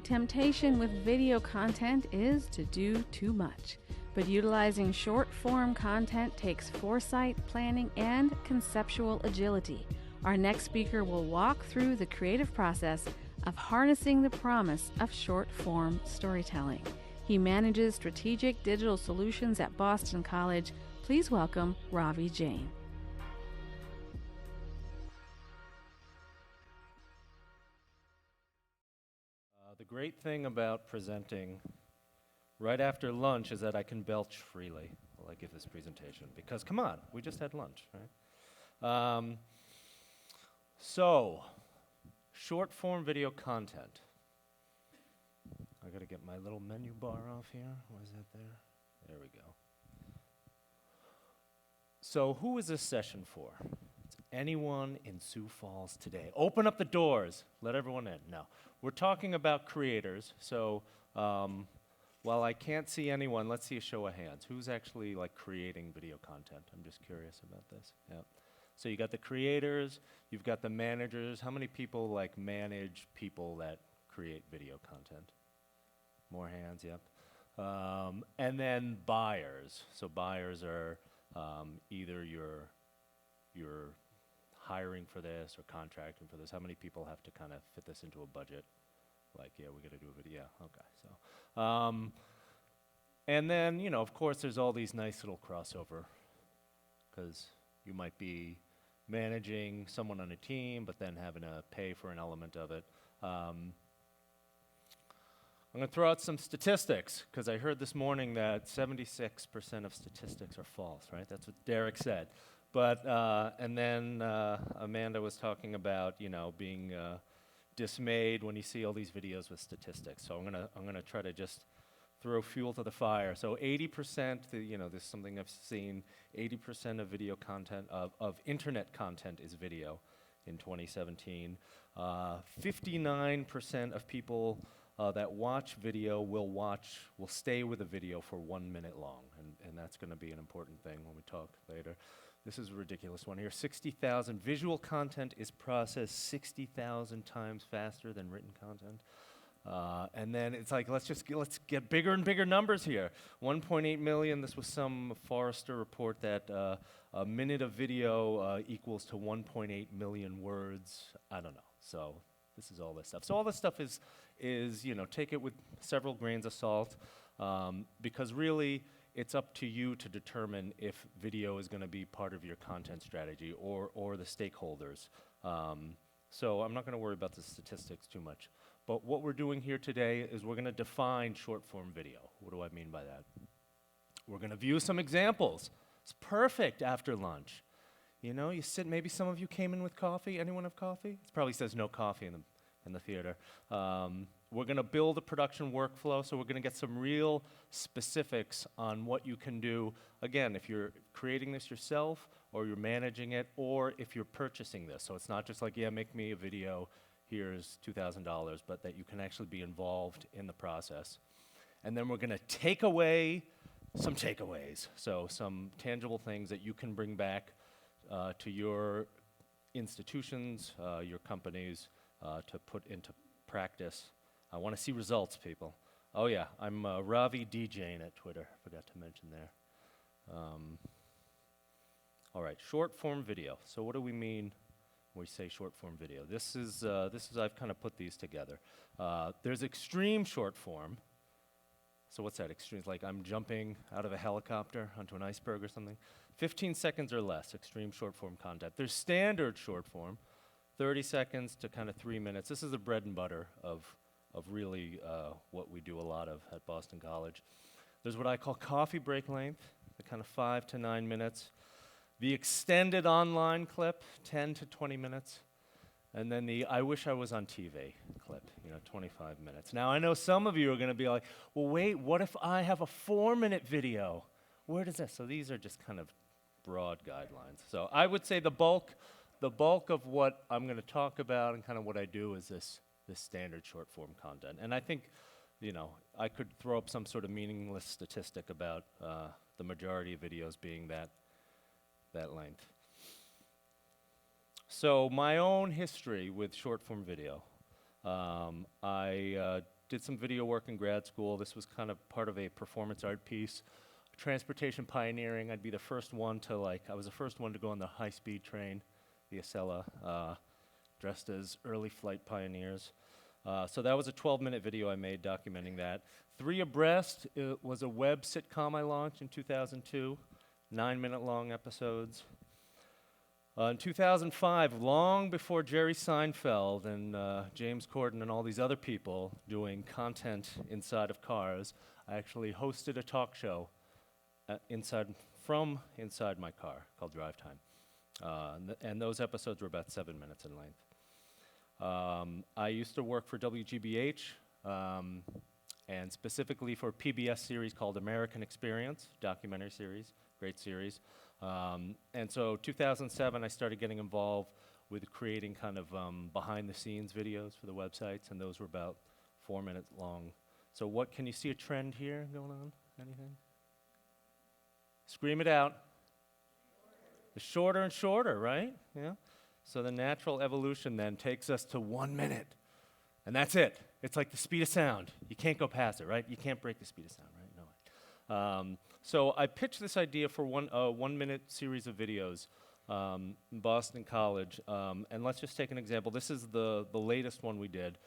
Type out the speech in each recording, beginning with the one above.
temptation with video content is to do too much. But utilizing short-form content takes foresight, planning, and conceptual agility. Our next speaker will walk through the creative process of harnessing the promise of short-form storytelling. He manages strategic digital solutions at Boston College. Please welcome Ravi Jain. The great thing about presenting right after lunch is that I can belch freely while I give this presentation, because come on, we just had lunch, right? So, short form video content. I gotta get my little menu bar off here. Why is that there? There we go. So who is this session for? It's anyone in Sioux Falls today. Open up the doors, let everyone in. No, we're talking about creators, so while I can't see anyone, let's see a show of hands. Who's actually like creating video content? I'm just curious about this. Yep. So you got the creators, you've got the managers. How many people like manage people that create video content? More hands, yep. And then buyers. So buyers are either you're hiring for this or contracting for this. How many people have to kind of fit this into a budget? Like, yeah, we got to do a video. Yeah, okay. So, and then, you know, of course, there's all these nice little crossover, because you might be managing someone on a team, but then having to pay for an element of it. I'm going to throw out some statistics, because I heard this morning that 76% of statistics are false, right? That's what Derek said. But, and then Amanda was talking about, you know, being dismayed when you see all these videos with statistics. So I'm gonna try to just throw fuel to the fire. So 80%, you know, this is something I've seen, 80% of video content, of internet content is video in 2017. 59% of people that watch video will stay with a video for 1 minute long, and that's gonna be an important thing when we talk later. This is a ridiculous one here. 60,000 visual content is processed 60,000 times faster than written content. And then it's like, let's get bigger and bigger numbers here. 1.8 million, this was some Forrester report that a minute of video equals to 1.8 million words. I don't know. So this is all this stuff. So all this stuff is you know, take it with several grains of salt, because really, it's up to you to determine if video is going to be part of your content strategy or the stakeholders. So I'm not going to worry about the statistics too much. But what we're doing here today is we're going to define short-form video. What do I mean by that? We're going to view some examples. It's perfect after lunch. You know, you sit, maybe some of you came in with coffee. Anyone have coffee? It probably says no coffee in the theater. We're going to build a production workflow, so we're going to get some real specifics on what you can do. Again, if you're creating this yourself, or you're managing it, or if you're purchasing this. So it's not just like, yeah, make me a video, here's $2,000, but that you can actually be involved in the process. And then we're going to take away some takeaways, so some tangible things that you can bring back to your institutions, your companies, to put into practice. I want to see results, people. Oh yeah, I'm Ravi Jain at Twitter. Forgot to mention there. All right, short form video. So what do we mean when we say short form video? This is I've kind of put these together. There's extreme short form. So what's that? Extreme? It's like I'm jumping out of a helicopter onto an iceberg or something. 15 seconds or less, extreme short form content. There's standard short form, 30 seconds to kind of 3 minutes. This is the bread and butter of really what we do a lot of at Boston College. There's what I call coffee break length, the kind of 5 to 9 minutes. The extended online clip, 10 to 20 minutes. And then the I wish I was on TV clip, you know, 25 minutes. Now, I know some of you are going to be like, well, wait, what if I have a 4-minute video? Where does that? So these are just kind of broad guidelines. So I would say the bulk of what I'm going to talk about and kind of what I do is this standard short form content. And I think, you know, I could throw up some sort of meaningless statistic about the majority of videos being that length. So my own history with short form video, I did some video work in grad school. This was kind of part of a performance art piece. Transportation pioneering, I'd be the first one to I was the first one to go on the high-speed train, the Acela, dressed as early flight pioneers. So that was a 12-minute video I made documenting that. 3 Abreast was a web sitcom I launched in 2002, 9-minute long episodes. In 2005, long before Jerry Seinfeld and James Corden and all these other people doing content inside of cars, I actually hosted a talk show from inside my car called Drive Time. And those episodes were about 7 minutes in length. I used to work for WGBH, and specifically for a PBS series called American Experience, documentary series, great series. And so 2007, I started getting involved with creating kind of behind-the-scenes videos for the websites, and those were about 4 minutes long. So what, can you see a trend here going on? Anything? Scream it out. It's shorter and shorter, right? Yeah. So the natural evolution then takes us to 1 minute, and that's it. It's like the speed of sound. You can't go past it, right? You can't break the speed of sound, right? No. So I pitched this idea for 1 minute series of videos in Boston College, and let's just take an example. This is the latest one we did,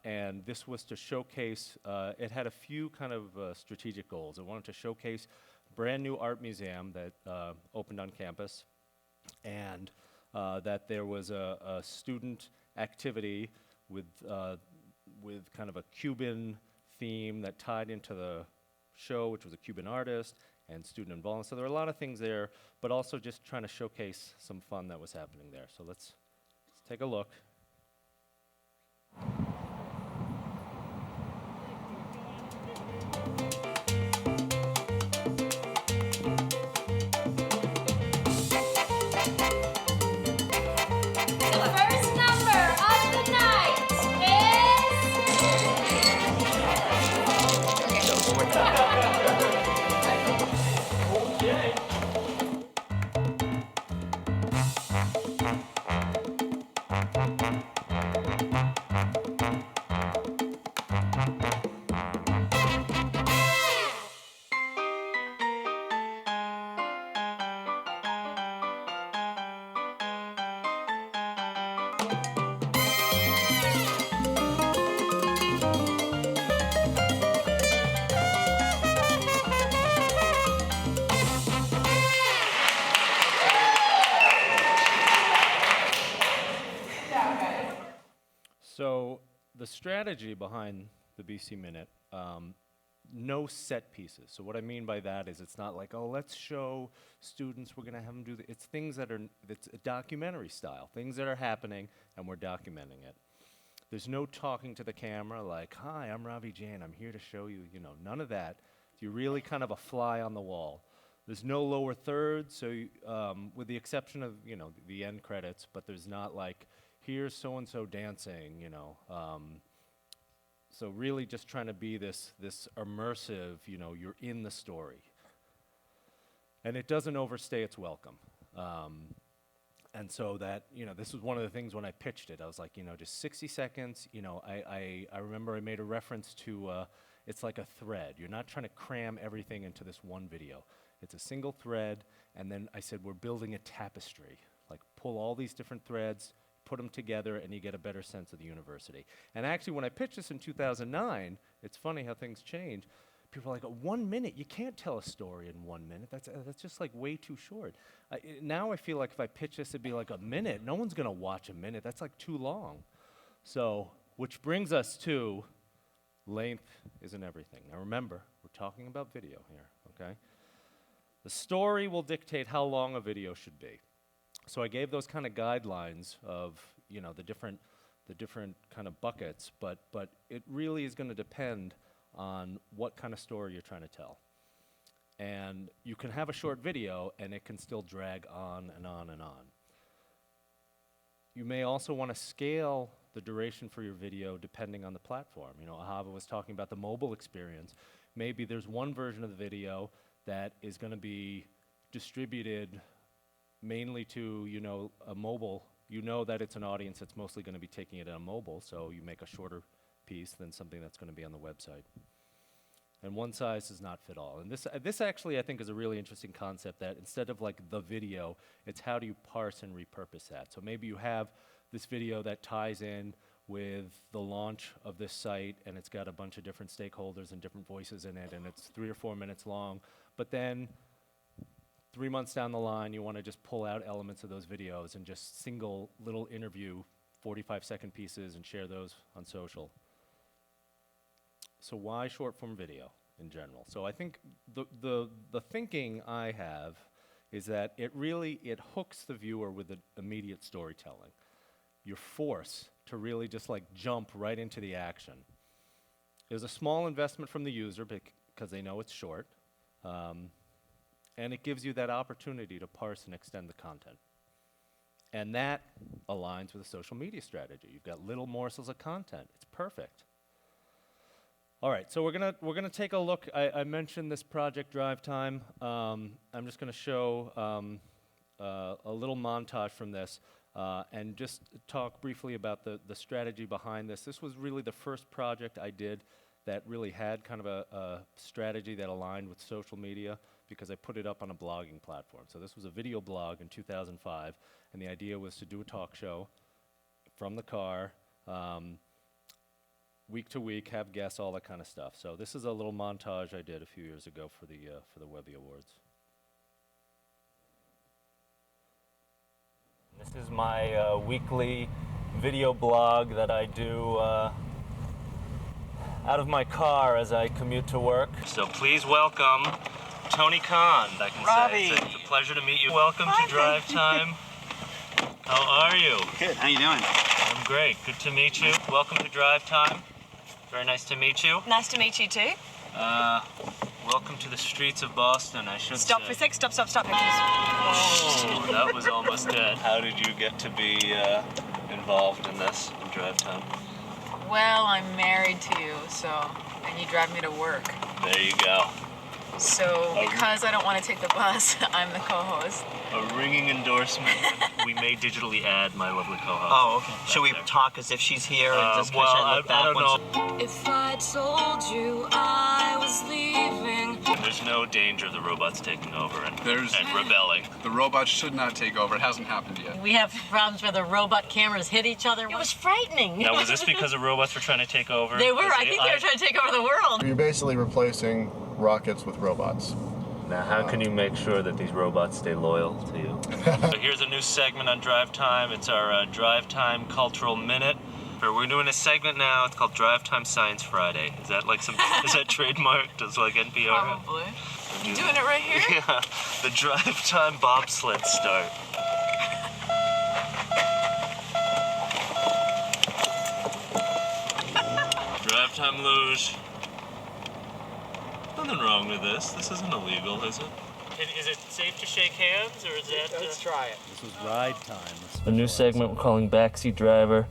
and this was to showcase, it had a few kind of strategic goals. It wanted to showcase a brand new art museum that opened on campus, and that there was a student activity with kind of a Cuban theme that tied into the show, which was a Cuban artist and student involvement. So there were a lot of things there, but also just trying to showcase some fun that was happening there. So let's take a look. So the strategy behind the BC Minute, no set pieces. So what I mean by that is it's not like, oh, let's show students, we're going to have them do it's things that are, it's a documentary style, things that are happening, and we're documenting it. There's no talking to the camera like, hi, I'm Ravi Jain, I'm here to show you, none of that. You're really kind of a fly on the wall. There's no lower third, so with the exception of, the end credits, but there's not like, here's so-and-so dancing, so really just trying to be this immersive, you're in the story. And it doesn't overstay its welcome. And so that, this was one of the things when I pitched it. I was like, just 60 seconds, I remember I made a reference to, it's like a thread. You're not trying to cram everything into this one video. It's a single thread, and then I said, we're building a tapestry. Like, pull all these different threads, put them together, and you get a better sense of the university. And actually, when I pitched this in 2009, it's funny how things change. People are like, 1 minute? You can't tell a story in 1 minute. That's just like way too short. Now I feel like if I pitch this, it'd be like a minute. No one's going to watch a minute. That's like too long. So, which brings us to length isn't everything. Now remember, we're talking about video here, okay? The story will dictate how long a video should be. So I gave those kind of guidelines of, the different kind of buckets, but it really is going to depend on what kind of story you're trying to tell. And you can have a short video, and it can still drag on and on and on. You may also want to scale the duration for your video depending on the platform. Ahava was talking about the mobile experience. Maybe there's one version of the video that is going to be distributed mainly to, a mobile. You know that it's an audience that's mostly going to be taking it on mobile, so you make a shorter piece than something that's going to be on the website. And one size does not fit all. And this actually, I think, is a really interesting concept, that instead of like the video, it's how do you parse and repurpose that. So maybe you have this video that ties in with the launch of this site, and it's got a bunch of different stakeholders and different voices in it, and it's 3 or 4 minutes long. But then 3 months down the line, you want to just pull out elements of those videos and just single little interview 45-second pieces and share those on social. So why short form video in general? So I think the thinking I have is that it hooks the viewer with the immediate storytelling. You're forced to really just like jump right into the action. There's a small investment from the user because they know it's short, and it gives you that opportunity to parse and extend the content. And that aligns with a social media strategy. You've got little morsels of content. It's perfect. All right, so we're gonna take a look. I mentioned this project Drive Time. I'm just gonna show a little montage from this and just talk briefly about the strategy behind this. This was really the first project I did that really had kind of a strategy that aligned with social media, because I put it up on a blogging platform. So this was a video blog in 2005, and the idea was to do a talk show from the car, week to week, have guests, all that kind of stuff. So this is a little montage I did a few years ago for the Webby Awards. This is my weekly video blog that I do out of my car as I commute to work. So please welcome Tony Khan. I can Ravi. say it's a pleasure to meet you. Welcome to Drive Time. How are you? Good. How you doing? I'm great. Good to meet you. Welcome to Drive Time. Very nice to meet you. Nice to meet you too. Welcome to the streets of Boston, I should Stop say. for a sec. Stop. Oh, that was almost it. How did you get to be involved in this, in Drive Time? Well, I'm married to you, and you drive me to work. There you go. So, because I don't want to take the bus, I'm the co-host. A ringing endorsement. We may digitally add my lovely co-host. Oh, okay. Should we talk as if she's here and just well, kind of look back? I don't know. If I told you I was leaving. There's no danger of the robots taking over and rebelling. The robots should not take over. It hasn't happened yet. We have problems where the robot cameras hit each other. It was frightening. Now, was this because the robots were trying to take over? They were. I think they were trying to take over the world. You're basically replacing rockets with robots. Now, how can you make sure that these robots stay loyal to you? So here's a new segment on Drive Time. It's our Drive Time Cultural Minute. We're doing a segment now. It's called Drive Time Science Friday. Is that like some? Is that trademarked? Does like NPR? Probably. You doing it right here? Yeah. The Drive Time bobsled start. Drive Time luge. Nothing wrong with this. This isn't illegal, is it? Is it safe to shake hands, or is that... Let's try it. This was Ride Time. A new segment we're calling Backseat Driver.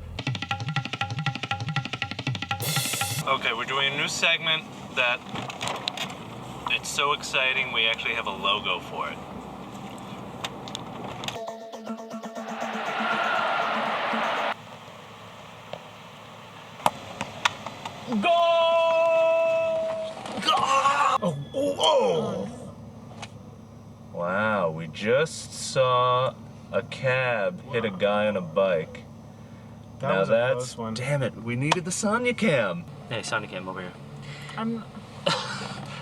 Okay, we're doing a new segment that... It's so exciting, we actually have a logo for it. Go! Oh! Wow, we just saw a cab hit a guy on a bike. That was a close one. Damn it, we needed the Sonya Cam. Hey, Sonya Cam, over here.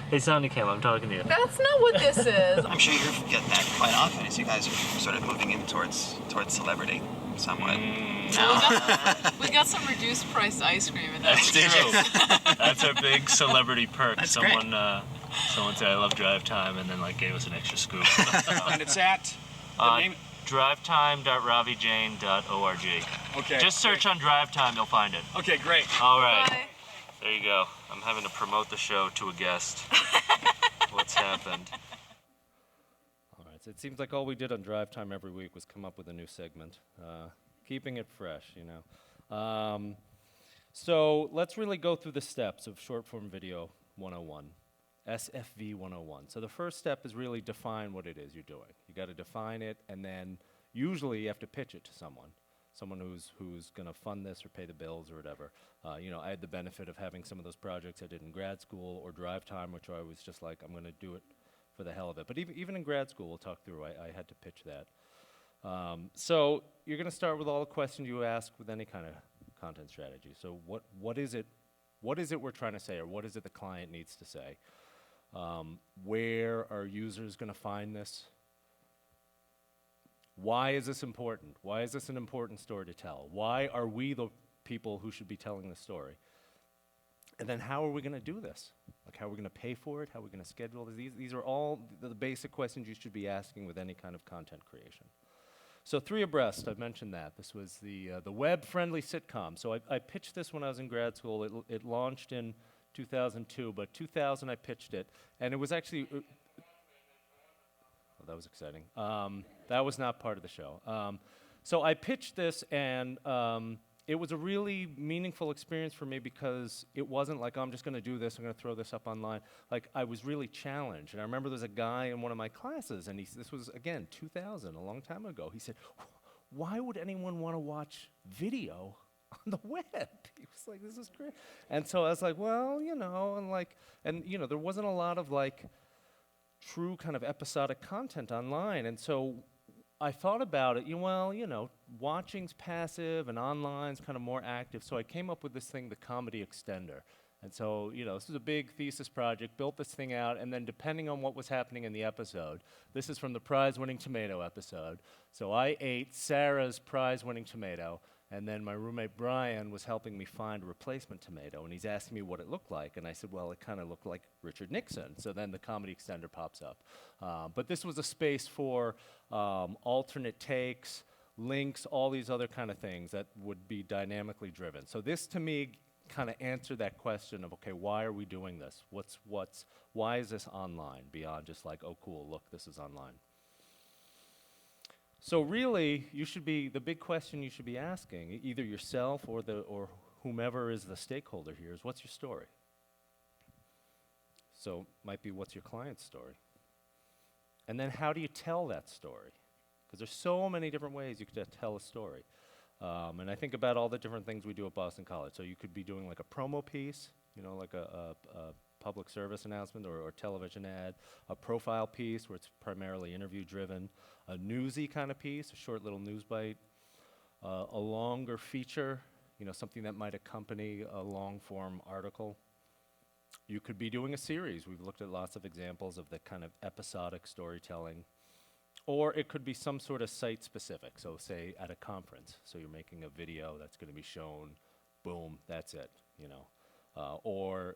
Hey, Sonya Cam, I'm talking to you. That's not what this is. I'm sure you get that quite often as you guys are sort of moving in towards celebrity somewhat. We got some reduced price ice cream in that. That's true. That's our big celebrity perk. That's Someone said I love Drive Time and then like gave us an extra scoop. And it's at the name. drivetime.ravijain.org. Okay. Just search on Drive Time, you'll find it. Okay, great. All right. Bye. There you go. I'm having to promote the show to a guest. What's happened? All right. So it seems like all we did on Drive Time every week was come up with a new segment, keeping it fresh, you know. So let's really go through the steps of short form video 101. SFV 101. So the first step is really define what it is you're doing. You got to define it, and then usually you have to pitch it to someone. someone who's going to fund this or pay the bills or whatever. I had the benefit of having some of those projects I did in grad school or drive time, which I was just like, I'm going to do it for the hell of it. But even in grad school, we'll talk through, I had to pitch that. So you're going to start with all the questions you ask with any kind of content strategy. So what is it we're trying to say, or what is it the client needs to say? Where are users going to find this? Why is this important? Why is this an important story to tell? Why are we the people who should be telling the story? And then how are we going to do this? Like, how are we going to pay for it? How are we going to schedule this? These are all the basic questions you should be asking with any kind of content creation. So 3 Abreast, I've mentioned that. This was the web-friendly sitcom. So I pitched this when I was in grad school. It launched in 2002, but 2000 I pitched it. And it was actually... oh, that was exciting. That was not part of the show. So I pitched this, and it was a really meaningful experience for me because it wasn't like, oh, I'm just going to do this, I'm going to throw this up online. Like, I was really challenged. And I remember there was a guy in one of my classes, and this was, again, 2000, a long time ago. He said, why would anyone want to watch video on the web? He was like, this is great. And so I was like, well, there wasn't a lot of, true kind of episodic content online. And so I thought about it, watching's passive and online's kind of more active. So I came up with this thing, the comedy extender. And so, this was a big thesis project, built this thing out, and then depending on what was happening in the episode, this is from the prize-winning tomato episode. So I ate Sarah's prize-winning tomato, and then my roommate Brian was helping me find a replacement tomato, and he's asking me what it looked like, and I said, well, it kind of looked like Richard Nixon. So then the comedy extender pops up. But this was a space for alternate takes, links, all these other kind of things that would be dynamically driven. So this, to me, kind of answered that question of, okay, why are we doing this? Why is this online beyond just like, oh, cool, look, this is online? So really, the big question you should be asking, either yourself or whomever is the stakeholder here, is what's your story? So might be, what's your client's story? And then how do you tell that story? Because there's so many different ways you could tell a story. And I think about all the different things we do at Boston College. So you could be doing like a promo piece, like a public service announcement or television ad, a profile piece where it's primarily interview-driven, a newsy kind of piece, a short little news bite, a longer feature, something that might accompany a long-form article. You could be doing a series. We've looked at lots of examples of the kind of episodic storytelling. Or it could be some sort of site-specific, so say at a conference. So you're making a video that's going to be shown, boom, that's it, or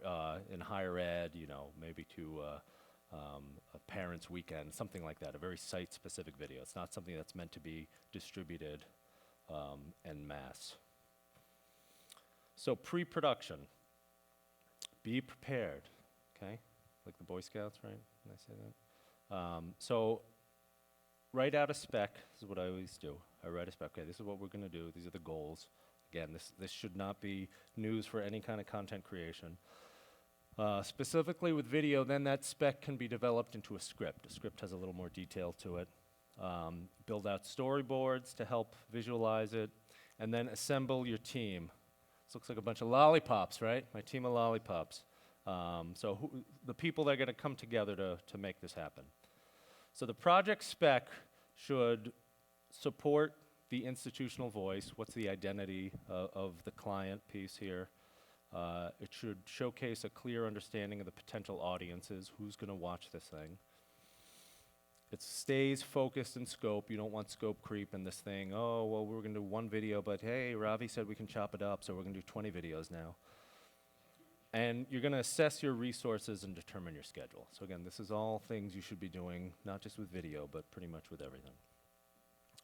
in higher ed, maybe to a parents' weekend, something like that, a very site-specific video. It's not something that's meant to be distributed en masse. So pre-production, be prepared, okay? Like the Boy Scouts, right? Did I say that? So write out a spec. This is what I always do. I write a spec. Okay, this is what we're going to do. These are the goals. Again, this should not be news for any kind of content creation. Specifically with video, then that spec can be developed into a script. A script has a little more detail to it. Build out storyboards to help visualize it, and then assemble your team. This looks like a bunch of lollipops, right? My team of lollipops. So the people that are going to come together to make this happen. So the project spec should support the institutional voice. What's the identity of the client piece here? It should showcase a clear understanding of the potential audiences, who's going to watch this thing. It stays focused in scope. You don't want scope creep in this thing. Oh, well, we're going to do one video, but hey, Ravi said we can chop it up, so we're going to do 20 videos now. And you're going to assess your resources and determine your schedule. So again, this is all things you should be doing, not just with video, but pretty much with everything.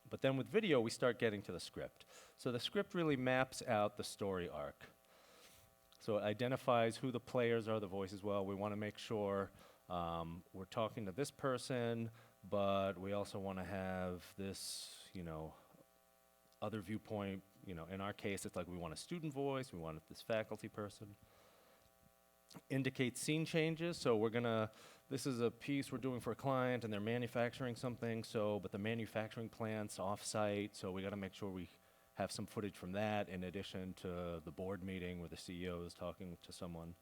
But then with video, we start getting to the script. So the script really maps out the story arc. So it identifies who the players are, the voices well. We want to make sure we're talking to this person, but we also want to have this, other viewpoint. In our case, it's like we want a student voice, we want this faculty person. Indicate scene changes, so this is a piece we're doing for a client and they're manufacturing something, but the manufacturing plant's off-site, so we got to make sure we have some footage from that in addition to the board meeting where the CEO is talking to someone.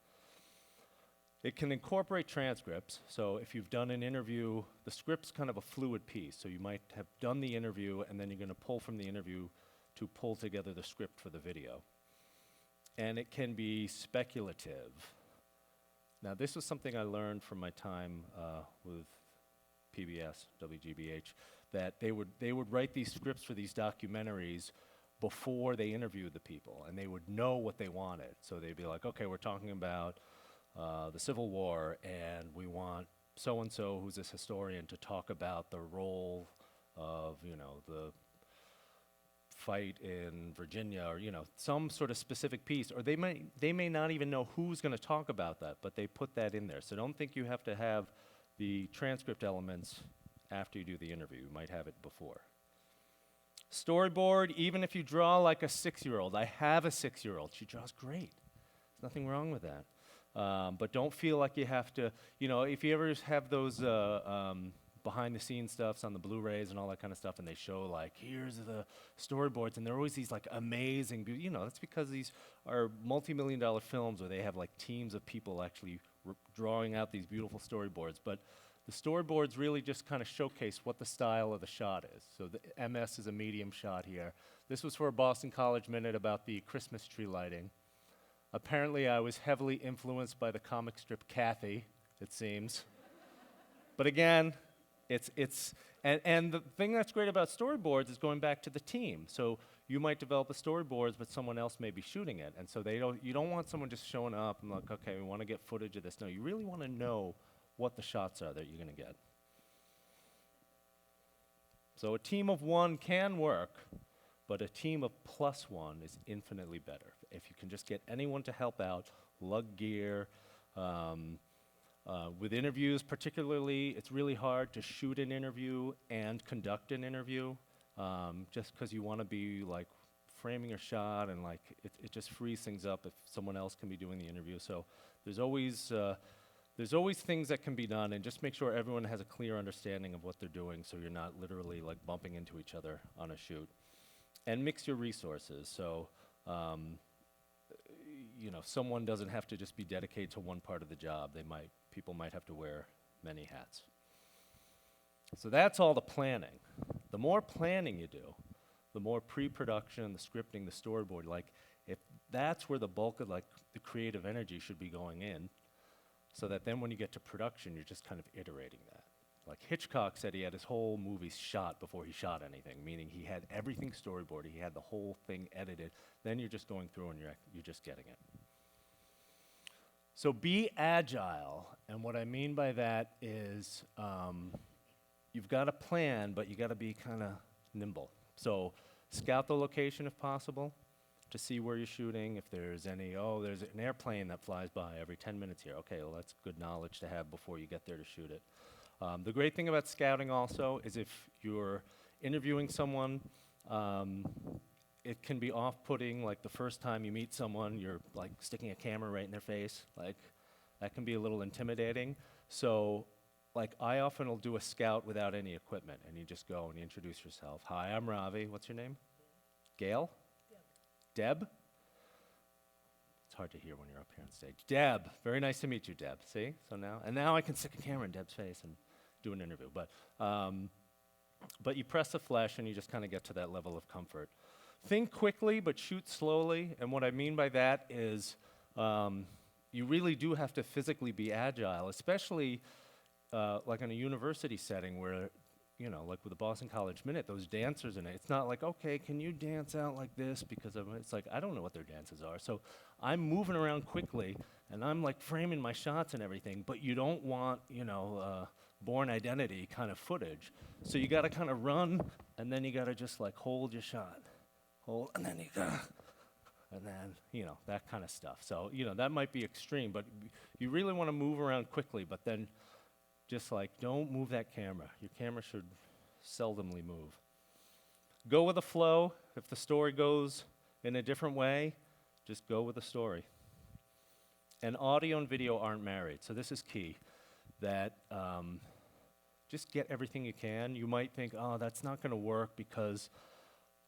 It can incorporate transcripts, so if you've done an interview, the script's kind of a fluid piece, so you might have done the interview and then you're going to pull from the interview to pull together the script for the video. And it can be speculative. Now, this was something I learned from my time with PBS, WGBH, that they would write these scripts for these documentaries before they interviewed the people, and they would know what they wanted. So they'd be like, okay, we're talking about the Civil War, and we want so-and-so, who's this historian, to talk about the role of, the fight in Virginia, or, some sort of specific piece. Or they may not even know who's going to talk about that, but they put that in there. So don't think you have to have the transcript elements after you do the interview. You might have it before. Storyboard, even if you draw like a 6-year-old. I have a 6-year-old. She draws great. There's nothing wrong with that. But don't feel like you have to, if you ever have those behind-the-scenes stuffs on the Blu-rays and all that kind of stuff, and they show, like, here's the storyboards, and they're always these, like, amazing, that's because these are multi-million-dollar films where they have, like, teams of people actually drawing out these beautiful storyboards. But the storyboards really just kind of showcase what the style of the shot is. So the MS is a medium shot here. This was for a Boston College Minute about the Christmas tree lighting. Apparently, I was heavily influenced by the comic strip Kathy, it seems. But again, and the thing that's great about storyboards is going back to the team. So you might develop the storyboards, but someone else may be shooting it. And so you don't want someone just showing up and like, okay, we want to get footage of this. No, you really want to know what the shots are that you're going to get. So a team of one can work, but a team of +1 is infinitely better. If you can just get anyone to help out, lug gear. With interviews particularly, it's really hard to shoot an interview and conduct an interview, just because you want to be like framing a shot, and like it just frees things up if someone else can be doing the interview. So there's always things that can be done, and just make sure everyone has a clear understanding of what they're doing, so you're not literally like bumping into each other on a shoot. And mix your resources. So, someone doesn't have to just be dedicated to one part of the job. People might have to wear many hats. So that's all the planning. The more planning you do, the more pre-production, the scripting, the storyboard, like if that's where the bulk of like the creative energy should be going in, so that then when you get to production, you're just kind of iterating that. Like Hitchcock said he had his whole movie shot before he shot anything, meaning he had everything storyboarded, he had the whole thing edited, then you're just going through and you're just getting it. So be agile, and what I mean by that is you've got a plan, but you got to be kind of nimble. So scout the location if possible to see where you're shooting. If there's there's an airplane that flies by every 10 minutes here. Okay, well that's good knowledge to have before you get there to shoot it. The great thing about scouting also is if you're interviewing someone, it can be off-putting, like the first time you meet someone, you're like sticking a camera right in their face. Like that can be a little intimidating. So like I often will do a scout without any equipment, and you just go and you introduce yourself. Hi, I'm Ravi. What's your name? Gail? Deb? It's hard to hear when you're up here on stage. Deb. Very nice to meet you, Deb. See? So now I can stick a camera in Deb's face and do an interview. But you press the flesh and you just kind of get to that level of comfort. Think quickly, but shoot slowly. And what I mean by that is you really do have to physically be agile, especially like in a university setting where, like with the Boston College Minute, those dancers in it, it's not like, okay, can you dance out like this? Because it's like, I don't know what their dances are. So I'm moving around quickly, and I'm like framing my shots and everything, but you don't want, Born Identity kind of footage. So you got to kind of run, and then you got to just like hold your shot. Hold, and then you go, and then, that kind of stuff. So, that might be extreme, but you really want to move around quickly, but then just like, don't move that camera. Your camera should seldomly move. Go with the flow. If the story goes in a different way, just go with the story. And audio and video aren't married, so this is key. That just get everything you can. You might think, oh, that's not going to work because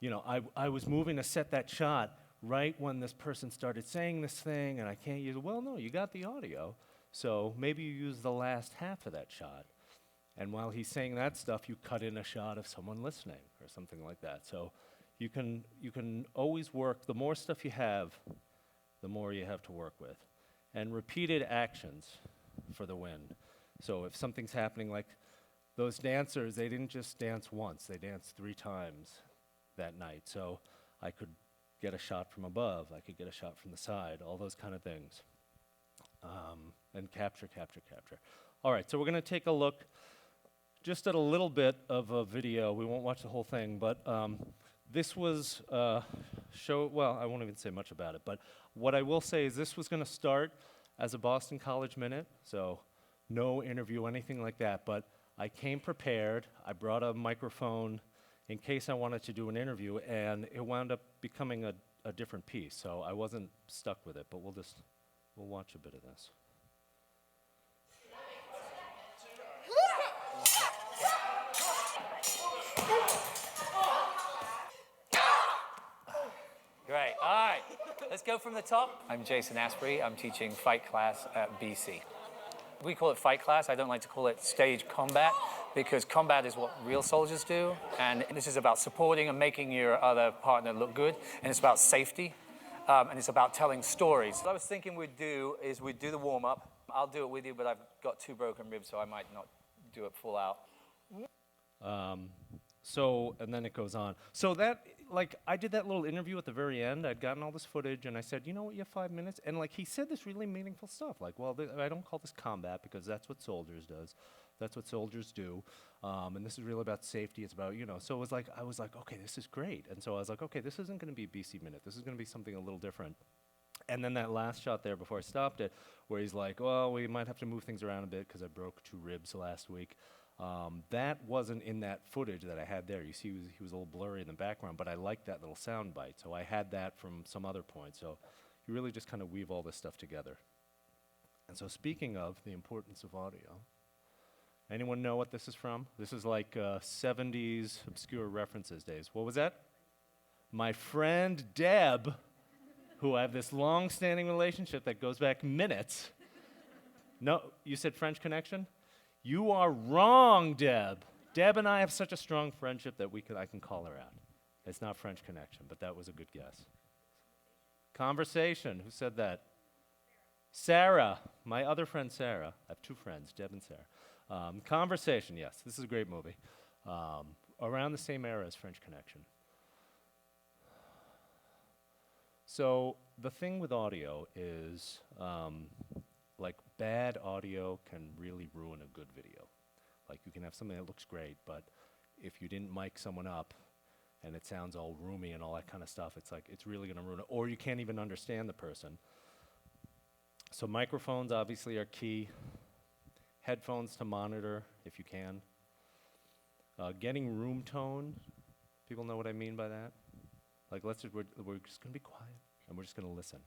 I was moving to set that shot right when this person started saying this thing, and I can't use it. Well, no, you got the audio, so maybe you use the last half of that shot. And while he's saying that stuff, you cut in a shot of someone listening or something like that. So you can always work. The more stuff you have, the more you have to work with. And repeated actions for the win. So if something's happening, like those dancers, they didn't just dance once. They danced 3 times that night. So I could get a shot from above. I could get a shot from the side, all those kind of things. And capture. All right, so we're going to take a look just at a little bit of a video. We won't watch the whole thing, but this was well, I won't even say much about it, but what I will say is this was going to start as a Boston College Minute, so no interview, anything like that, but I came prepared. I brought a microphone in case I wanted to do an interview, and it wound up becoming a different piece, so I wasn't stuck with it, but we'll watch a bit of this. Great. All right. Let's go from the top. I'm Jason Asprey. I'm teaching fight class at BC. We call it fight class. I don't like to call it stage combat because combat is what real soldiers do. And this is about supporting and making your other partner look good. And it's about safety. And it's about telling stories. What I was thinking we'd do is we'd do the warm-up. I'll do it with you, but I've got 2 broken ribs, so I might not do it full out. And then it goes on. So that, I did that little interview at the very end. I'd gotten all this footage, and I said, you know what, you have 5 minutes? And, he said this really meaningful stuff. I don't call this combat because that's what soldiers does. That's what soldiers do. And this is really about safety. It's about, so it was I was like, okay, this is great. And so I was like, okay, this isn't going to be a BC Minute. This is going to be something a little different. And then that last shot there before I stopped it, where he's like, well, we might have to move things around a bit because I broke 2 ribs last week. That wasn't in that footage that I had there. You see, he was a little blurry in the background, but I liked that little sound bite. So I had that from some other point. So you really just kind of weave all this stuff together. And so speaking of the importance of audio, anyone know what this is from? This is 70s obscure references days. What was that? My friend Deb, who I have this long-standing relationship that goes back minutes. No, you said French Connection? You are wrong, Deb. Deb and I have such a strong friendship that I can call her out. It's not French Connection, but that was a good guess. Conversation. Who said that? Sarah. My other friend, Sarah. I have 2 friends, Deb and Sarah. Conversation, yes. This is a great movie. Around the same era as French Connection. So the thing with audio is, bad audio can really ruin a good video. You can have something that looks great, but if you didn't mic someone up and it sounds all roomy and all that kind of stuff, it's really going to ruin it. Or you can't even understand the person. So microphones obviously are key. Headphones to monitor if you can. Getting room tone. People know what I mean by that? We're just going to be quiet and we're just going to listen.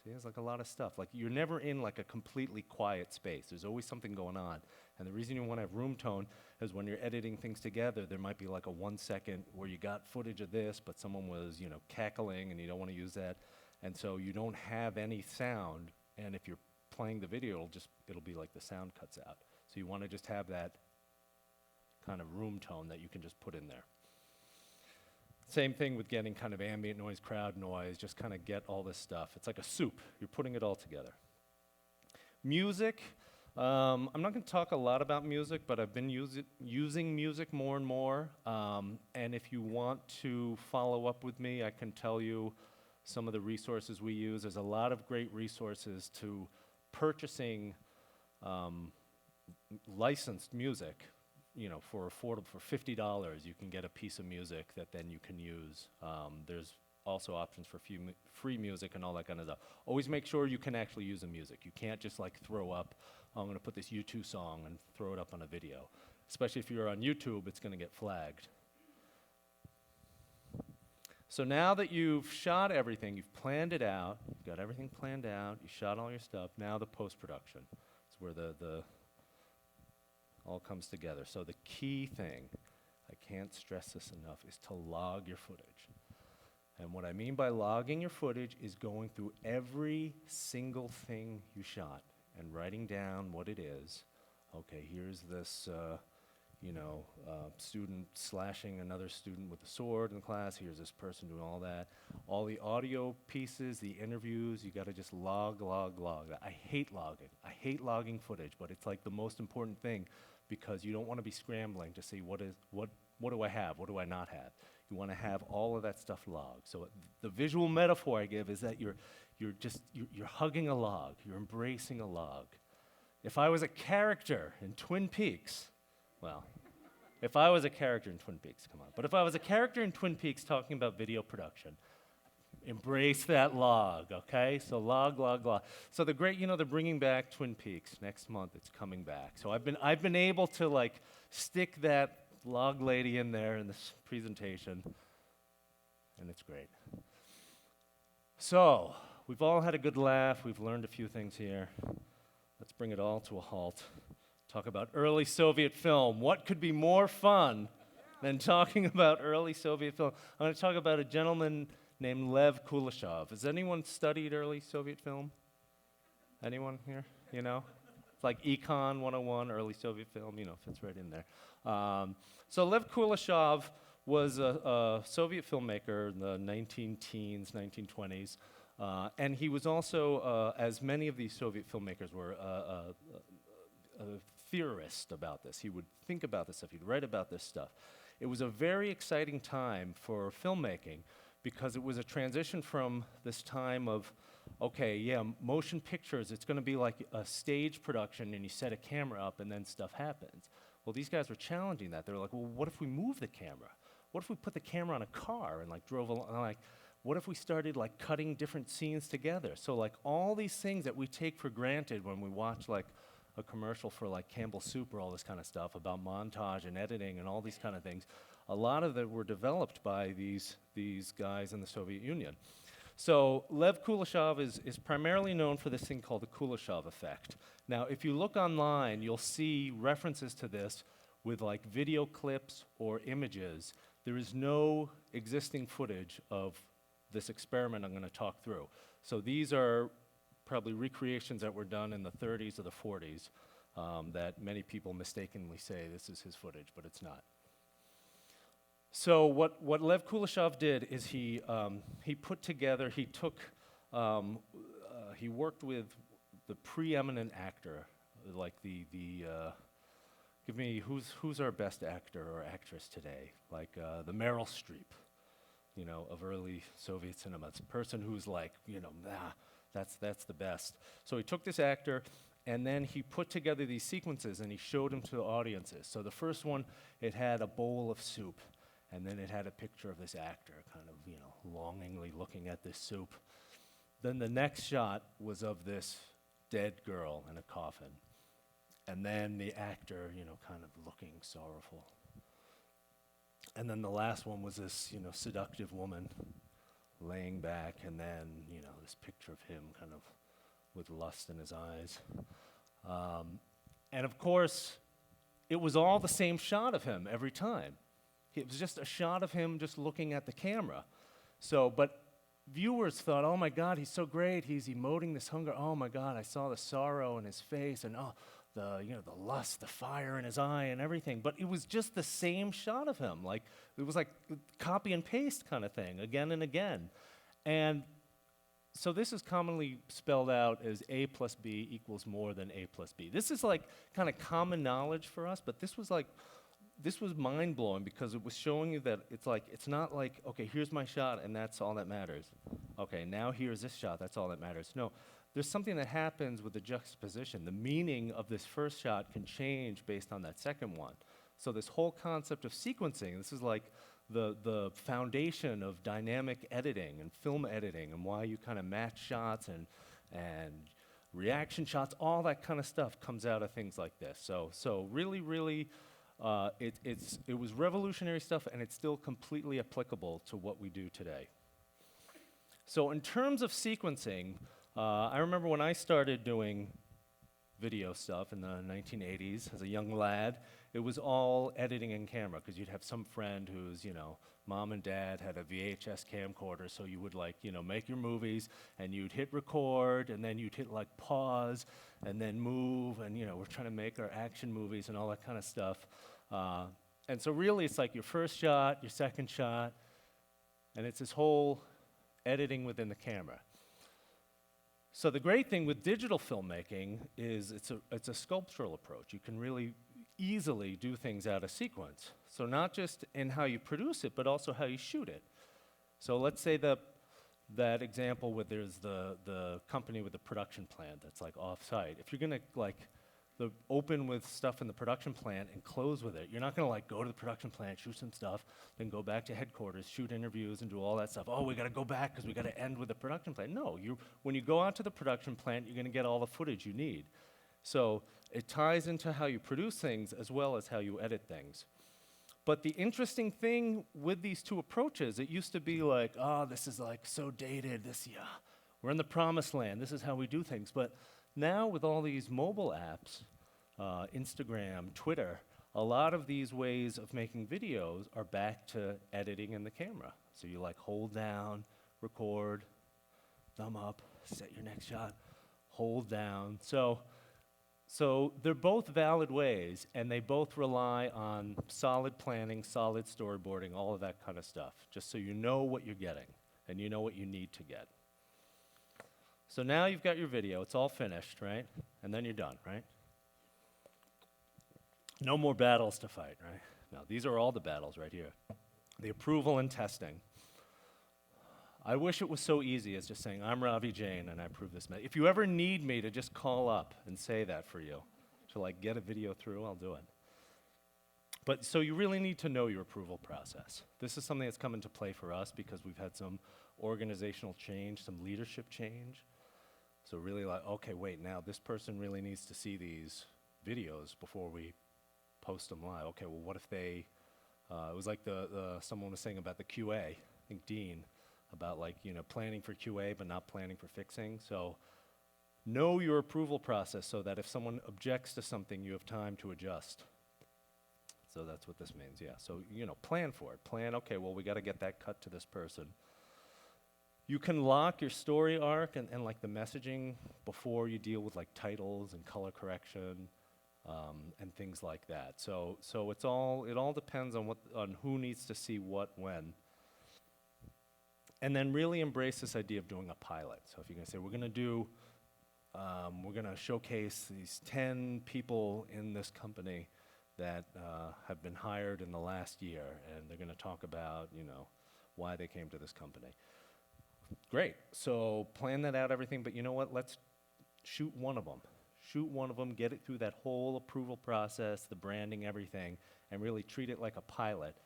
See, there's a lot of stuff. You're never in a completely quiet space. There's always something going on. And the reason you want to have room tone is when you're editing things together, there might be a 1 second where you got footage of this, but someone was, cackling and you don't want to use that. And so you don't have any sound. And if you're playing the video, it'll be the sound cuts out. So you want to just have that kind of room tone that you can just put in there. Same thing with getting kind of ambient noise, crowd noise, just kind of get all this stuff. It's like a soup. You're putting it all together. Music. I'm not going to talk a lot about music, but I've been using music more and more. And if you want to follow up with me, I can tell you some of the resources we use. There's a lot of great resources to purchasing licensed music. For affordable, for $50, you can get a piece of music that then you can use. There's also options for free music and all that kind of stuff. Always make sure you can actually use the music. You can't just throw up, I'm going to put this U2 song and throw it up on a video. Especially if you're on YouTube, it's going to get flagged. So now that you've shot everything, you've planned it out, you've got everything planned out, you shot all your stuff, now the post-production is where the all comes together. So the key thing, I can't stress this enough, is to log your footage. And what I mean by logging your footage is going through every single thing you shot and writing down what it is. Okay, here's this, student slashing another student with a sword in class. Here's this person doing all that. All the audio pieces, the interviews, you gotta just log. I hate logging. I hate logging footage, but it's like the most important thing because you don't wanna be scrambling to see what do I have, what do I not have. You wanna have all of that stuff logged. So the visual metaphor I give is that you're hugging a log, you're embracing a log. If I was a character in Twin Peaks, well, if I was a character in Twin Peaks, come on. But if I was a character in Twin Peaks talking about video production, embrace that log, okay? So log. So they're bringing back Twin Peaks next month. It's coming back. So I've been able to like stick that log lady in there in this presentation, and it's great. So we've all had a good laugh. We've learned a few things here. Let's bring it all to a halt. Talk about early Soviet film. What could be more fun than talking about early Soviet film? I'm going to talk about a gentleman named Lev Kuleshov. Has anyone studied early Soviet film? Anyone here? You know? It's like Econ 101, early Soviet film, fits right in there. So Lev Kuleshov was a Soviet filmmaker in the 19-teens, 1920s. And he was also, as many of these Soviet filmmakers were, a theorist about this. He would think about this stuff. He'd write about this stuff. It was a very exciting time for filmmaking because it was a transition from this time of, okay, yeah, motion pictures, it's going to be like a stage production and you set a camera up and then stuff happens. Well, these guys were challenging that. They were like, well, what if we move the camera? What if we put the camera on a car and like drove along? Like, what if we started like cutting different scenes together? So like all these things that we take for granted when we watch like a commercial for like Campbell Soup or all this kind of stuff about montage and editing and all these kind of things, a lot of them were developed by these guys in the Soviet Union. So Lev Kuleshov is primarily known for this thing called the Kuleshov effect. Now, if you look online, you'll see references to this with like video clips or images. There is no existing footage of this experiment I'm going to talk through. So these are probably recreations that were done in the 30s or the 40s that many people mistakenly say this is his footage, but it's not. So what Lev Kuleshov did is he worked with the preeminent actor, like give me, who's our best actor or actress today? Like the Meryl Streep, of early Soviet cinema. It's a person who's like, that's the best. So he took this actor, and then he put together these sequences, and he showed them to the audiences. So the first one, it had a bowl of soup, and then it had a picture of this actor kind of, longingly looking at this soup. Then the next shot was of this dead girl in a coffin. And then the actor, kind of looking sorrowful. And then the last one was this, seductive woman laying back, and then, this picture of him kind of with lust in his eyes. And of course, it was all the same shot of him every time. It was just a shot of him just looking at the camera. So, but viewers thought, oh my God, he's so great. He's emoting this hunger. Oh my God, I saw the sorrow in his face, and the lust, the fire in his eye, and everything. But it was just the same shot of him. Like it was like copy and paste kind of thing, again and again. And so this is commonly spelled out as A plus B equals more than A plus B. This is like kind of common knowledge for us, but this was mind-blowing because it was showing you that it's not like, okay, here's my shot and that's all that matters. Okay, now here's this shot, that's all that matters. No, there's something that happens with the juxtaposition. The meaning of this first shot can change based on that second one. So this whole concept of sequencing, this is like the foundation of dynamic editing and film editing and why you kind of match shots and reaction shots, all that kind of stuff comes out of things like this. So really, really, it was revolutionary stuff, and it's still completely applicable to what we do today. So in terms of sequencing, I remember when I started doing video stuff in the 1980s as a young lad, it was all editing in camera, because you'd have some friend whose, mom and dad had a VHS camcorder, so you would make your movies, and you'd hit record, and then you'd hit pause, and then move, and we're trying to make our action movies and all that kind of stuff. And so really it's like your first shot, your second shot, and it's this whole editing within the camera. So the great thing with digital filmmaking is it's a sculptural approach. You can really easily do things out of sequence. So not just in how you produce it, but also how you shoot it. So let's say that example where there's the company with the production plant that's off-site. If you're gonna open with stuff in the production plant and close with it, you're not gonna go to the production plant, shoot some stuff, then go back to headquarters, shoot interviews and do all that stuff. Oh, we gotta go back because we gotta end with the production plant. No, when you go out to the production plant, you're gonna get all the footage you need. So it ties into how you produce things as well as how you edit things. But the interesting thing with these two approaches, it used to be this is so dated, we're in the promised land, this is how we do things. But now with all these mobile apps, Instagram, Twitter, a lot of these ways of making videos are back to editing in the camera. So you hold down, record, thumb up, set your next shot, hold down. So they're both valid ways, and they both rely on solid planning, solid storyboarding, all of that kind of stuff, just so you know what you're getting, and you know what you need to get. So now you've got your video, it's all finished, right? And then you're done, right? No more battles to fight, right? No, these are all the battles right here. The approval and testing. I wish it was so easy as just saying, I'm Ravi Jain and I approve this. If you ever need me to just call up and say that for you, to get a video through, I'll do it. But so you really need to know your approval process. This is something that's come into play for us because we've had some organizational change, some leadership change. So really okay, wait, now this person really needs to see these videos before we post them live. Okay, well, what if they, it was someone was saying about the QA, I think Dean, about planning for QA but not planning for fixing. So know your approval process so that if someone objects to something, you have time to adjust. So that's what this means, yeah. So, plan for it. Plan, okay, well, we gotta get that cut to this person. You can lock your story arc and the messaging before you deal with titles and color correction and things like that. So it all depends on who needs to see what when. And then really embrace this idea of doing a pilot. So if you're gonna say, we're gonna showcase these 10 people in this company that have been hired in the last year, and they're gonna talk about, why they came to this company. Great, so plan that out, everything, but you know what, let's shoot one of them. Shoot one of them, get it through that whole approval process, the branding, everything, and really treat it like a pilot.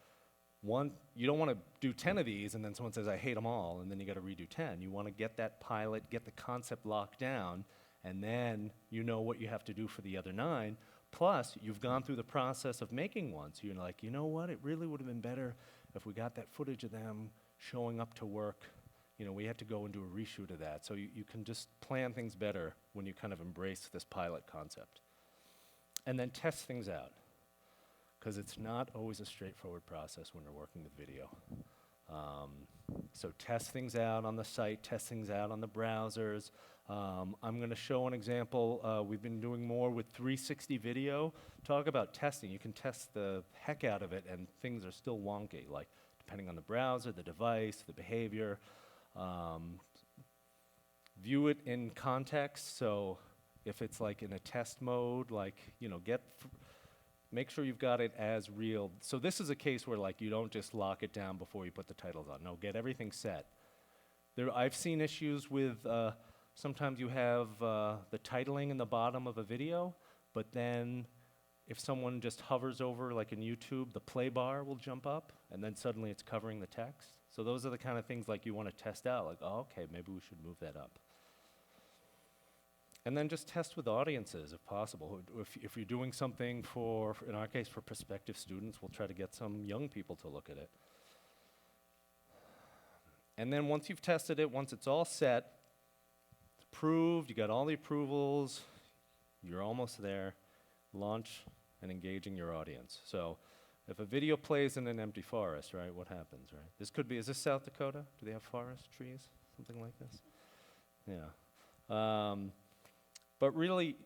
You don't wanna do 10 of these and then someone says, I hate them all, and then you gotta redo 10. You wanna get that pilot, get the concept locked down, and then you know what you have to do for the other 9. Plus, you've gone through the process of making one, so you're like, you know what, it really would have been better if we got that footage of them showing up to work. We had to go and do a reshoot of that. So you can just plan things better when you kind of embrace this pilot concept. And then test things out, because it's not always a straightforward process when you're working with video. So test things out on the site, test things out on the browsers. I'm going to show an example. We've been doing more with 360 video. Talk about testing. You can test the heck out of it, and things are still wonky, depending on the browser, the device, the behavior. View it in context. So if it's in a test mode, make sure you've got it as real. So this is a case where you don't just lock it down before you put the titles on. No, get everything set. I've seen issues with sometimes you have the titling in the bottom of a video, but then if someone just hovers over, in YouTube, the play bar will jump up, and then suddenly it's covering the text. So those are the kind of things you want to test out, oh, okay, maybe we should move that up. And then just test with audiences if possible. If you're doing something in our case, for prospective students, we'll try to get some young people to look at it. And then once you've tested it, once it's all set, it's approved, you got all the approvals, You're almost there. Launch and engaging your audience. So if a video plays in an empty forest, right, what happens, right? This could be, is this South Dakota? Do they have forest trees? Something like this? Yeah. But really,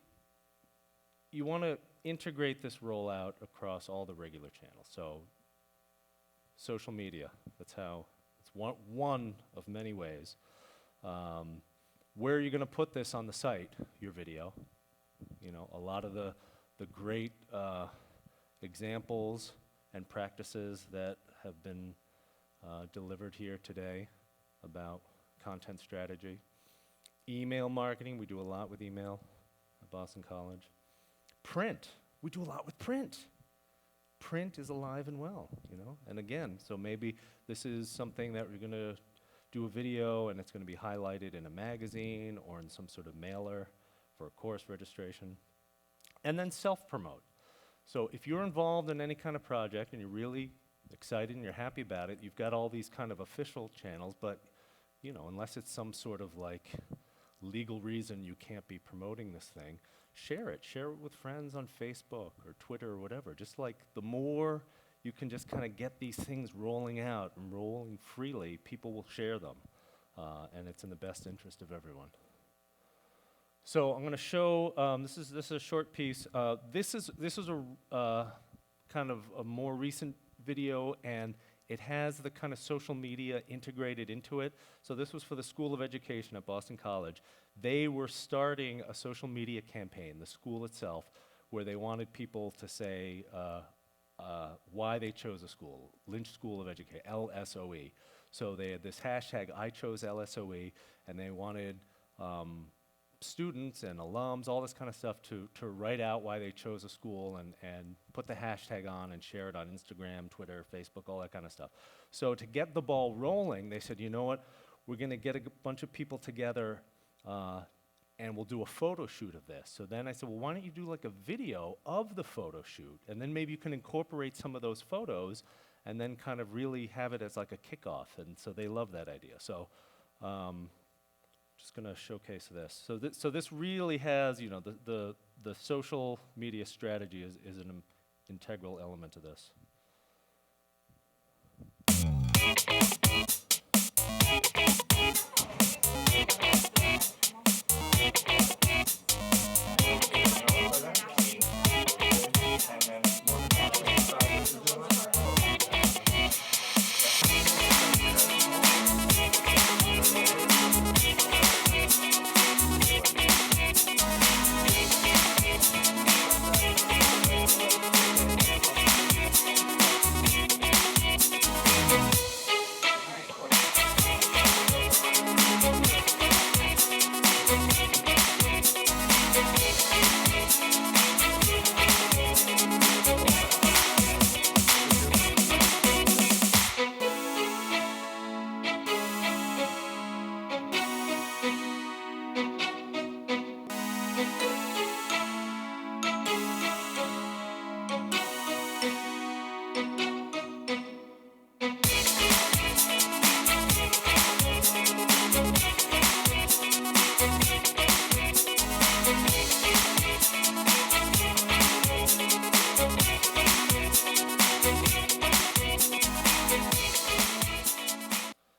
you want to integrate this rollout across all the regular channels. So social media, that's how, it's one of many ways. Where are you going to put this on the site, your video? You know, a lot of the great examples and practices that have been delivered here today about content strategy. Email marketing, we do a lot with email at Boston College. Print, we do a lot with print. Print is alive and well, you know? And again, so maybe this is something that we're gonna do a video and it's gonna be highlighted in a magazine or in some sort of mailer for a course registration. And then self-promote. So if you're involved in any kind of project and you're really excited and you're happy about it, you've got all these kind of official channels, but you know, unless it's some sort of like legal reason you can't be promoting this thing, share it. Share it with friends on Facebook or Twitter or whatever. Just like the more you can just kind of get these things rolling out and rolling freely, people will share them. And it's in the best interest of everyone. So I'm going to show, this is a short piece. This is a kind of a more recent video, and it has the kind of social media integrated into it. So this was for the School of Education at Boston College. They were starting a social media campaign, the school itself, where they wanted people to say why they chose a school, Lynch School of Education, LSOE. So they had this hashtag, I chose LSOE, and they wanted students and alums, all this kind of stuff, to write out why they chose a school and put the hashtag on and share it on Instagram, Twitter, Facebook, all that kind of stuff. So to get the ball rolling, they said, you know what, we're going to get a bunch of people together and we'll do a photo shoot of this. So then I said, well, why don't you do like a video of the photo shoot, and then maybe you can incorporate some of those photos and then kind of really have it as like a kickoff. And so they love that idea. So just going to showcase this. So this really has, you know, the social media strategy is an integral element to this.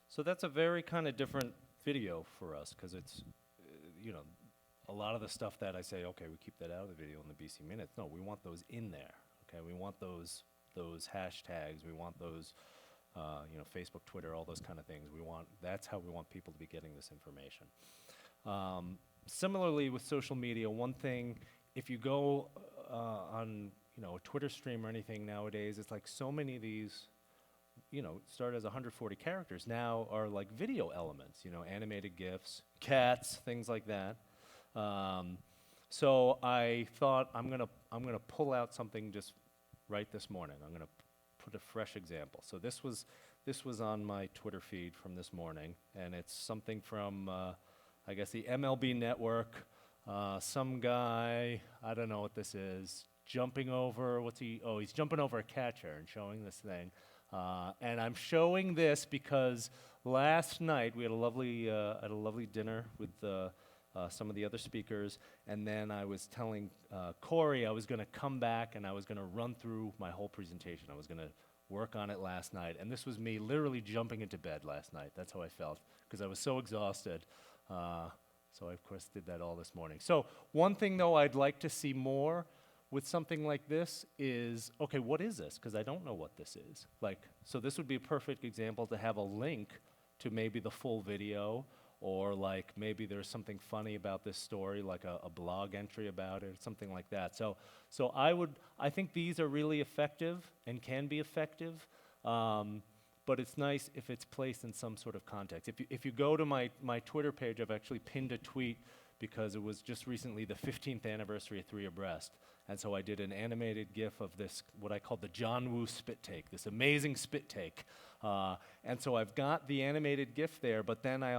So that's a very kind of different video for us, because it's, you know, a lot of the stuff that I say, okay, we keep that out of the video in the BC Minutes. No, we want those in there, okay? We want those hashtags, we want those, you know, Facebook, Twitter, all those kind of things. That's how we want people to be getting this information. Similarly with social media, one thing, if you go on, you know, a Twitter stream or anything nowadays, it's like so many of these, you know, started as 140 characters, now are like video elements, you know, animated GIFs, cats, things like that. So I thought I'm gonna pull out something just right this morning. I'm gonna put a fresh example. So this was on my Twitter feed from this morning, and it's something from I guess the MLB Network. Some guy, I don't know what this is, jumping over, he's jumping over a catcher and showing this thing. And I'm showing this because last night we had a lovely dinner with some of the other speakers, and then I was telling Corey I was going to come back and I was going to run through my whole presentation. I was going to work on it last night, and this was me literally jumping into bed last night. That's how I felt, because I was so exhausted. So I, of course, did that all this morning. So one thing, though, I'd like to see more with something like this is, okay, what is this? Because I don't know what this is. Like, so this would be a perfect example to have a link to maybe the full video, or like maybe there's something funny about this story, like a blog entry about it, something like that. So I think these are really effective and can be effective. But it's nice if it's placed in some sort of context. If you go to my Twitter page, I've actually pinned a tweet because it was just recently the 15th anniversary of Three Abreast. And so I did an animated GIF of this, what I call the John Woo spit take, this amazing spit take. And so I've got the animated GIF there, but then I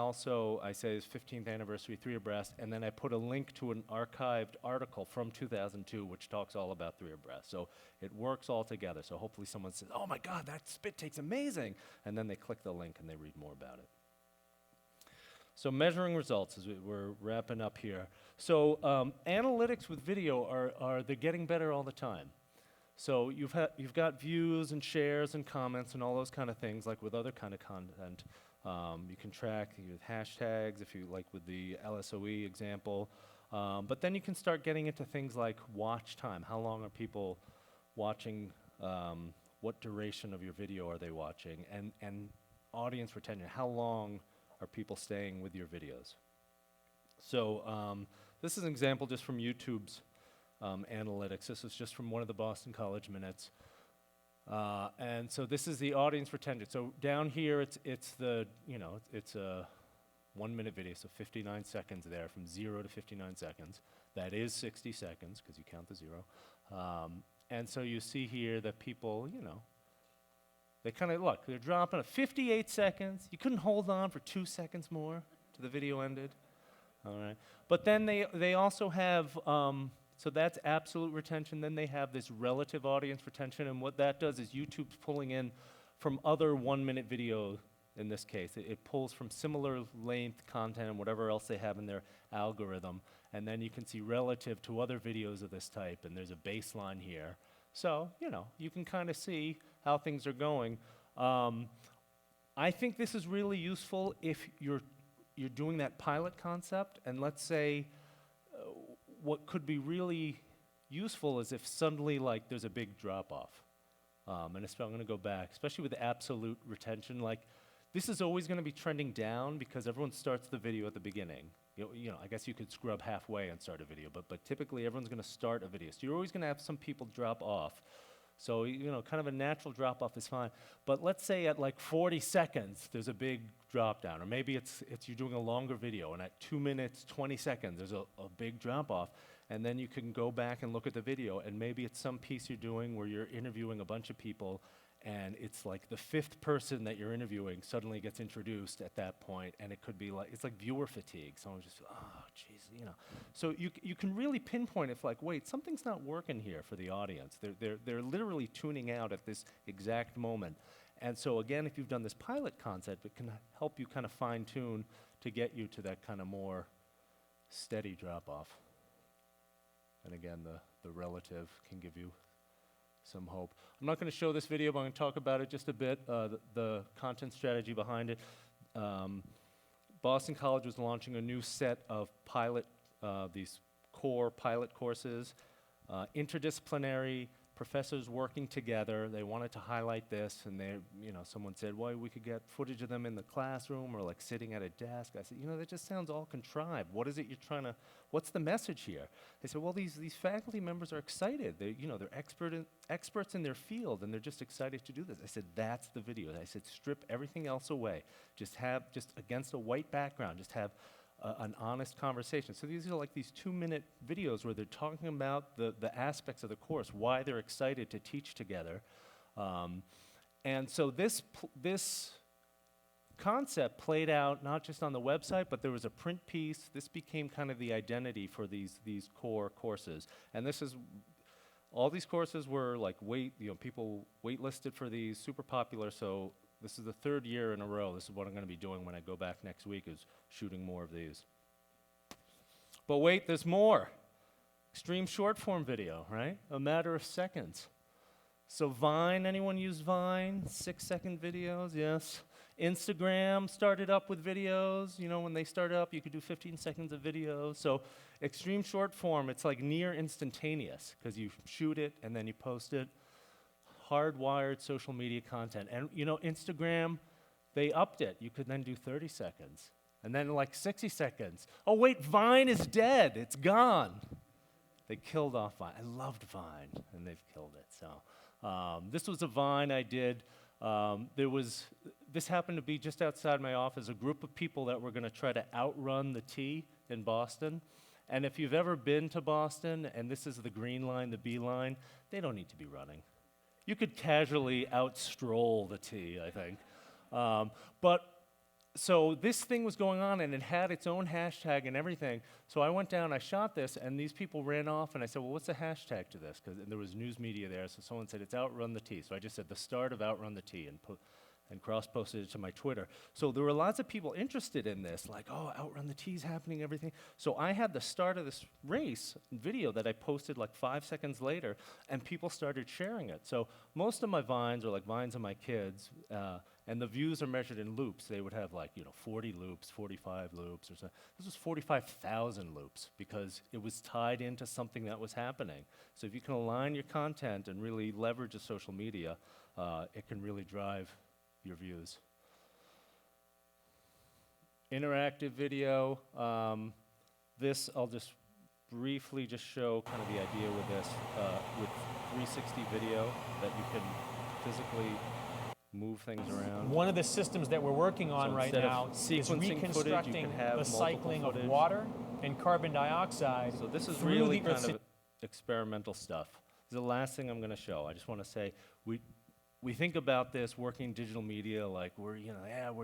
say it's 15th anniversary Three Abreast, and then I put a link to an archived article from 2002, which talks all about Three Abreast. So it works all together. So hopefully someone says, oh my God, that spit take's amazing. And then they click the link and they read more about it. So measuring results, as we're wrapping up here. So analytics with video they're getting better all the time. So you've got views and shares and comments and all those kind of things, like with other kind of content. You can track with hashtags, if you like with the LSOE example. But then you can start getting into things like watch time. How long are people watching? What duration of your video are they watching? And audience retention. How long are people staying with your videos? So this is an example just from YouTube's analytics. This is just from one of the Boston College minutes. And so this is the audience retention. So down here, it's a 1 minute video, so 59 seconds there, from 0 to 59 seconds. That is 60 seconds, because you count the 0. And so you see here that people, they kind of, look, they're dropping at 58 seconds. You couldn't hold on for 2 seconds more till the video ended. All right. But then they also have, so that's absolute retention. Then they have this relative audience retention. And what that does is YouTube's pulling in from other 1 minute videos in this case. It pulls from similar length content and whatever else they have in their algorithm. And then you can see relative to other videos of this type. And there's a baseline here. So, you can kind of see how things are going. I think this is really useful if you're doing that pilot concept, and let's say what could be really useful is if suddenly there's a big drop-off. And I'm going to go back, especially with absolute retention. This is always going to be trending down because everyone starts the video at the beginning. I guess you could scrub halfway and start a video, but typically everyone's going to start a video. So you're always going to have some people drop off. So, kind of a natural drop-off is fine. But let's say at 40 seconds, there's a big drop-down. Or maybe it's you're doing a longer video, and at 2 minutes, 20 seconds, there's a big drop-off. And then you can go back and look at the video, and maybe it's some piece you're doing where you're interviewing a bunch of people, and it's like the 5th person that you're interviewing suddenly gets introduced at that point, and it could be it's like viewer fatigue. Someone just, oh, geez, So you can really pinpoint if wait, something's not working here for the audience. They're literally tuning out at this exact moment. And so again, if you've done this pilot concept, it can help you kind of fine tune to get you to that kind of more steady drop off. And again, the relative can give you some hope. I'm not going to show this video, but I'm going to talk about it just a bit, the content strategy behind it. Boston College was launching a new set of these core pilot courses, interdisciplinary professors working together. They wanted to highlight this, and someone said, well, we could get footage of them in the classroom or sitting at a desk. I said, that just sounds all contrived. What is it you're what's the message here? They said, well, these faculty members are excited. They're experts in their field, and they're just excited to do this. I said, that's the video. I said, strip everything else away. Just against a white background, just have an honest conversation. So these are these 2-minute videos where they're talking about the aspects of the course, why they're excited to teach together. And so this concept played out not just on the website, but there was a print piece. This became kind of the identity for these core courses. And all these courses were people waitlisted for these, super popular. So this is the 3rd year in a row. This is what I'm going to be doing when I go back next week, is shooting more of these. But wait, there's more. Extreme short form video, right? A matter of seconds. So Vine, anyone use Vine? 6-second videos, yes. Instagram started up with videos. You know, when they started up, you could do 15 seconds of video. So extreme short form, it's like near instantaneous because you shoot it and then you post it. Hardwired social media content. And you know, Instagram, they upped it. You could then do 30 seconds. And then like 60 seconds. Oh wait, Vine is dead. It's gone. They killed off Vine. I loved Vine, and they've killed it. So this was a Vine I did. This happened to be just outside my office, a group of people that were going to try to outrun the T in Boston. And if you've ever been to Boston, and this is the green line, the B line, they don't need to be running. You could casually outstroll the T, I think. So this thing was going on, and it had its own hashtag and everything. So I went down, I shot this, and these people ran off, and I said, well, what's the hashtag to this? Because there was news media there, so someone said, it's Outrun the T. So I just said, the start of Outrun the T, and cross-posted it to my Twitter. So there were lots of people interested in this, like, oh, Outrun the T's happening, everything. So I had the start of this race video that I posted like 5 seconds later, and people started sharing it. So most of my Vines are like Vines of my kids, and the views are measured in loops. They would have like, 40 loops, 45 loops, or something. This was 45,000 loops because it was tied into something that was happening. So if you can align your content and really leverage the social media, it can really drive your views. Interactive video. This I'll just briefly just show kind of the idea with this, with 360 video, that you can physically move things around. One of the systems that we're working on right now is reconstructing the cycling of water and carbon dioxide. So this is really kind of experimental stuff. This is the last thing I'm going to show. I just want to say we think about this working in digital media like we're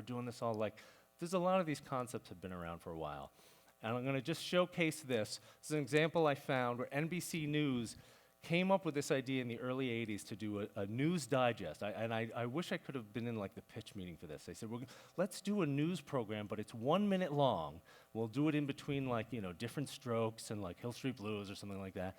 doing this all like, there's a lot of these concepts have been around for a while. And I'm going to just showcase this. This is an example I found where NBC News came up with this idea in the early 80s to do a news digest. I wish I could have been in like the pitch meeting for this. They said, let's do a news program, but it's 1 minute long. We'll do it in between like, different strokes and like Hill Street Blues or something like that.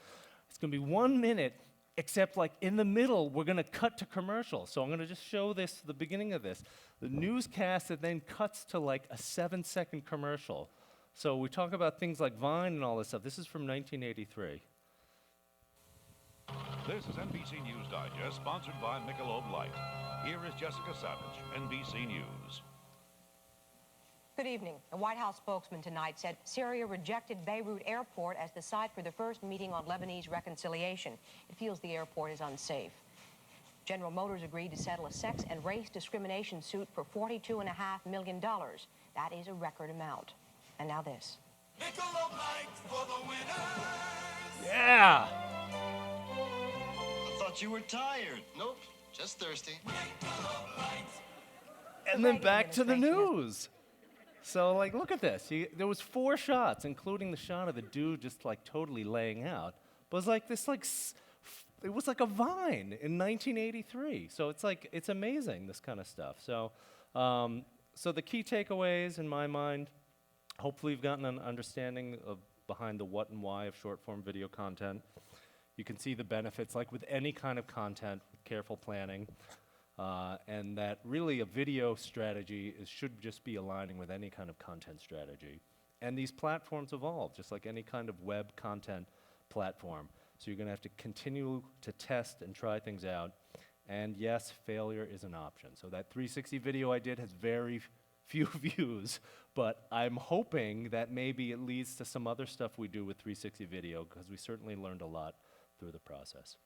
It's going to be 1 minute, except like in the middle, we're going to cut to commercial. So I'm going to just show this, the beginning of this. The newscast that then cuts to like a 7-second commercial. So we talk about things like Vine and all this stuff. This is from 1983. This is NBC News Digest, sponsored by Michelob Light. Here is Jessica Savage, NBC News. Good evening. A White House spokesman tonight said Syria rejected Beirut airport as the site for the first meeting on Lebanese reconciliation. It feels the airport is unsafe. General Motors agreed to settle a sex and race discrimination suit for $42.5 million. That is a record amount. And now this. Michelob Light for the winners. Yeah! I thought you were tired. Nope, just thirsty. And then back to the news. So, like, look at this. There was 4 shots, including the shot of the dude just, like, totally laying out. But it was like this, like, it was like a Vine in 1983. So it's like, it's amazing, this kind of stuff. So, so the key takeaways, in my mind, hopefully you've gotten an understanding of behind the what and why of short-form video content. You can see the benefits, like with any kind of content, with careful planning. And that really a video strategy should just be aligning with any kind of content strategy. And these platforms evolve, just like any kind of web content platform. So you're going to have to continue to test and try things out. And yes, failure is an option. So that 360 video I did has very few views, but I'm hoping that maybe it leads to some other stuff we do with 360 video, because we certainly learned a lot through the process.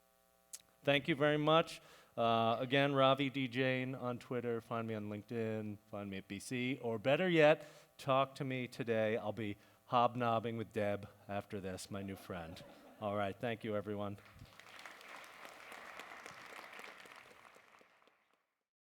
Thank you very much. Again, Ravi Jain on Twitter. Find me on LinkedIn. Find me at BC. Or better yet, talk to me today. I'll be hobnobbing with Deb after this, my new friend. All right. Thank you, everyone.